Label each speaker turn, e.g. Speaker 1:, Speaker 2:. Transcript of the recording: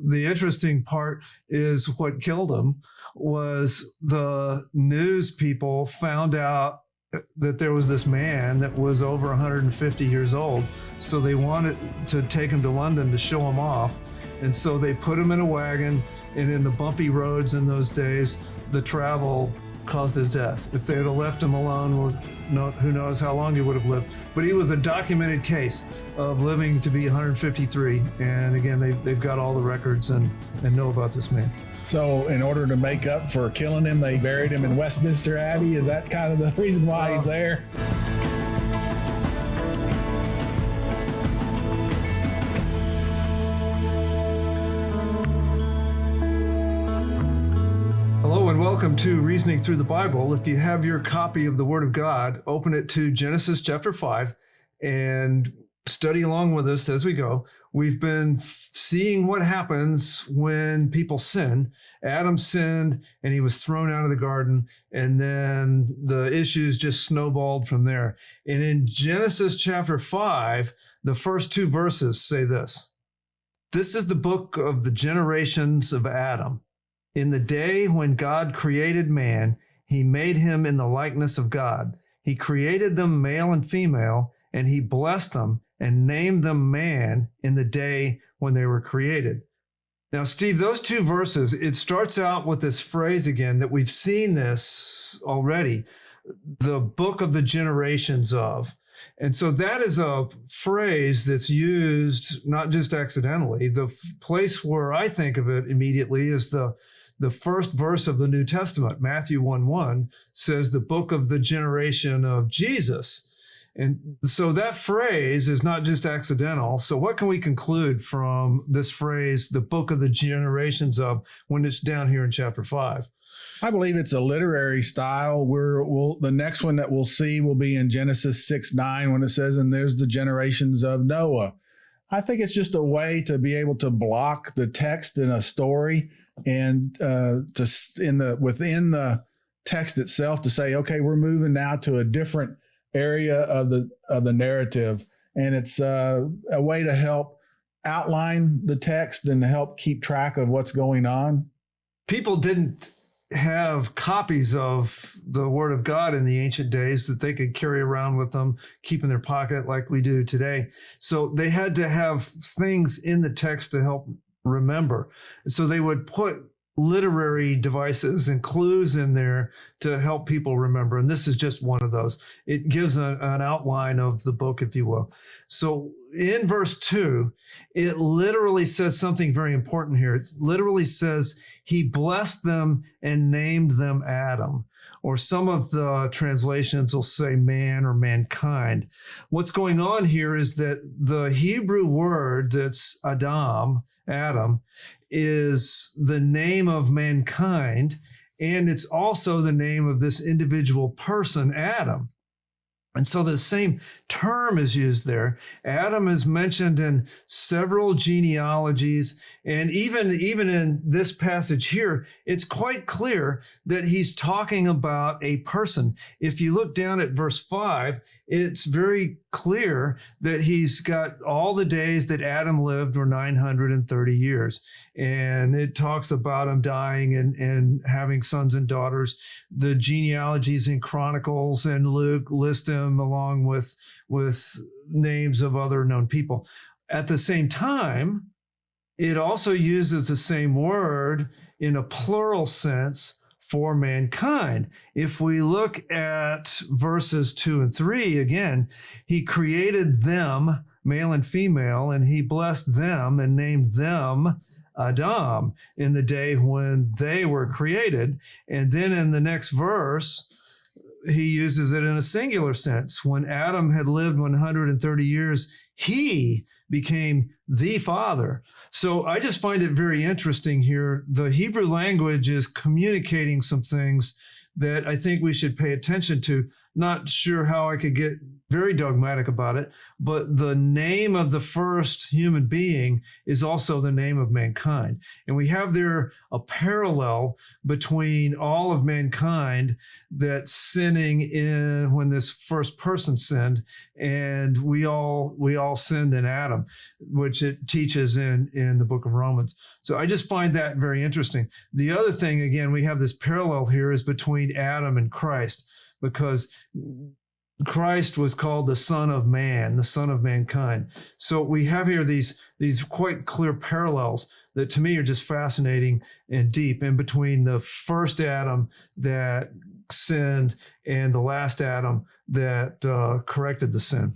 Speaker 1: the interesting part is what killed him was the news people found out that there was this man that was over 150 years old. So they wanted to take him to London to show him off. And so they put him in a wagon, and in the bumpy roads in those days, the travel caused his death. If they had left him alone, well, who knows how long he would have lived. But he was a documented case of living to be 153. And again, they've got all the records and know about this man.
Speaker 2: So in order to make up for killing him, they buried him in Westminster Abbey? Is that kind of the reason why he's there?
Speaker 1: Hello and welcome to Reasoning Through the Bible. If you have your copy of the Word of God, open it to Genesis chapter 5 and study along with us as we go. We've been seeing what happens when people sin. Adam sinned and he was thrown out of the garden, and then the issues just snowballed from there. And in Genesis chapter 5, the first two verses say this: "This is the book of the generations of Adam. In the day when God created man, he made him in the likeness of God. He created them male and female, and he blessed them and named them man in the day when they were created." Now, Steve, those two verses, it starts out with this phrase again that we've seen this already, the book of the generations of. And so that is a phrase that's used not just accidentally. The place where I think of it immediately is the first verse of the New Testament. Matthew 1:1 says the book of the generation of Jesus. And so that phrase is not just accidental. So what can we conclude from this phrase, the book of the generations of, when it's down here in chapter 5?
Speaker 2: I believe it's a literary style. The next one that we'll see will be in Genesis 6:9 when it says, "And there's the generations of Noah." I think it's just a way to be able to block the text in a story and within the text itself to say, okay, we're moving now to a different area of the narrative, and it's a way to help outline the text and to help keep track of what's going on.
Speaker 1: People didn't have copies of the Word of God in the ancient days that they could carry around with them, keep in their pocket like we do today. So they had to have things in the text to help remember. So they would put literary devices and clues in there to help people remember. And this is just one of those. It gives an outline of the book, if you will. So in verse 2, it literally says something very important here. It literally says, he blessed them and named them Adam. Or some of the translations will say man or mankind. What's going on here is that the Hebrew word that's Adam, is the name of mankind, and it's also the name of this individual person, Adam. And so the same term is used there. Adam is mentioned in several genealogies, and even in this passage here, it's quite clear that he's talking about a person. If you look down at verse 5, it's very clear that he's got all the days that Adam lived were 930 years. And it talks about him dying and having sons and daughters. The genealogies in Chronicles and Luke list him along with names of other known people. At the same time, it also uses the same word in a plural sense for mankind. If we look at verses 2 and 3, again, he created them, male and female, and he blessed them and named them Adam in the day when they were created. And then in the next verse, he uses it in a singular sense. When Adam had lived 130 years, he became the father. So I just find it very interesting here. The Hebrew language is communicating some things that I think we should pay attention to, not sure how I could get very dogmatic about it, but the name of the first human being is also the name of mankind. And we have there a parallel between all of mankind that's sinning in when this first person sinned, and we all sinned in Adam, which it teaches in the book of Romans. So I just find that very interesting. The other thing, again, we have this parallel here is between Adam and Christ, because Christ was called the Son of Man, the Son of mankind. So we have here these quite clear parallels that to me are just fascinating and deep in between the first Adam that sinned and the last Adam that corrected the sin.